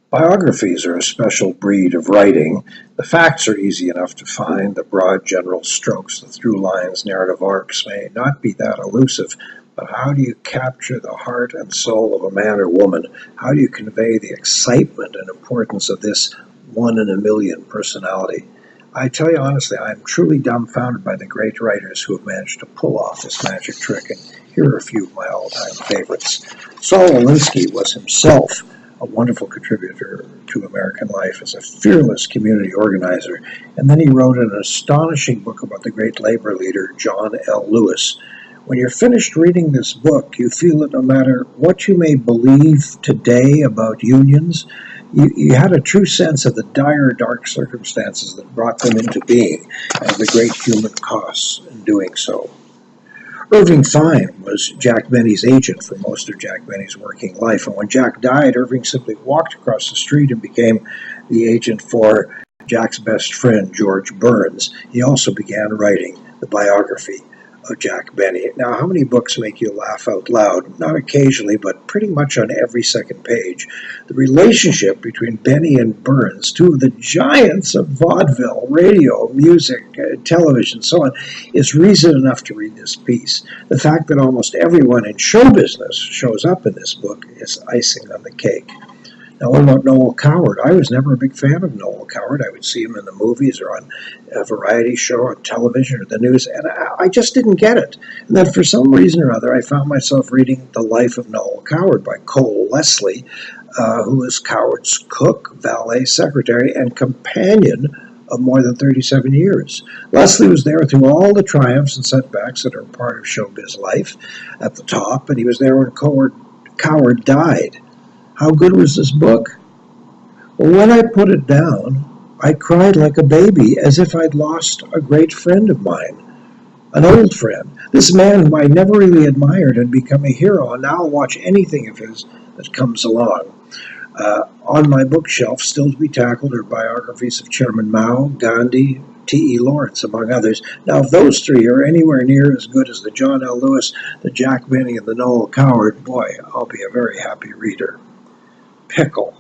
Biographies are a special breed of writing. The facts are easy enough to find. The broad general strokes, the through lines, narrative arcs may not be that elusive, but how do you capture the heart and soul of a man or woman? How do you convey the excitement and importance of this one in a million personality? I tell you honestly, I'm truly dumbfounded by the great writers who have managed to pull off this magic trick, and here are a few of my all-time favorites. Saul Alinsky was himself a wonderful contributor to American life as a fearless community organizer, and then he wrote an astonishing book about the great labor leader John L. Lewis. When you're finished reading this book, you feel that no matter what you may believe today about unions, you had a true sense of the dire, dark circumstances that brought them into being and the great human costs in doing so. Irving Fine was Jack Benny's agent for most of Jack Benny's working life, and when Jack died, Irving simply walked across the street and became the agent for Jack's best friend, George Burns. He also began writing the biography of Jack Benny. Now, how many books make you laugh out loud? Not occasionally, but pretty much on every second page. The relationship between Benny and Burns, two of the giants of vaudeville, radio, music, television, so on, is reason enough to read this piece. The fact that almost everyone in show business shows up in this book is icing on the cake. Now, what about Noel Coward? I was never a big fan of Noel Coward. I would see him in the movies or on a variety show on television or the news, and I just didn't get it. And then for some reason or other, I found myself reading The Life of Noel Coward by Cole Leslie, who was Coward's cook, valet, secretary, and companion of more than 37 years. Leslie was there through all the triumphs and setbacks that are part of showbiz life at the top, and he was there when Coward died. How good was this book? Well, when I put it down, I cried like a baby, as if I'd lost a great friend of mine, an old friend. This man whom I never really admired had become a hero, and now I'll watch anything of his that comes along. On my bookshelf, still to be tackled, are biographies of Chairman Mao, Gandhi, T.E. Lawrence, among others. Now, if those three are anywhere near as good as the John L. Lewis, the Jack Benny, and the Noel Coward, boy, I'll be a very happy reader. Pickle.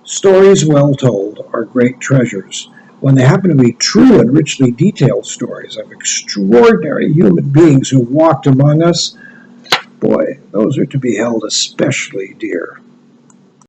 Stories well told are great treasures. When they happen to be true and richly detailed stories of extraordinary human beings who walked among us, boy, those are to be held especially dear.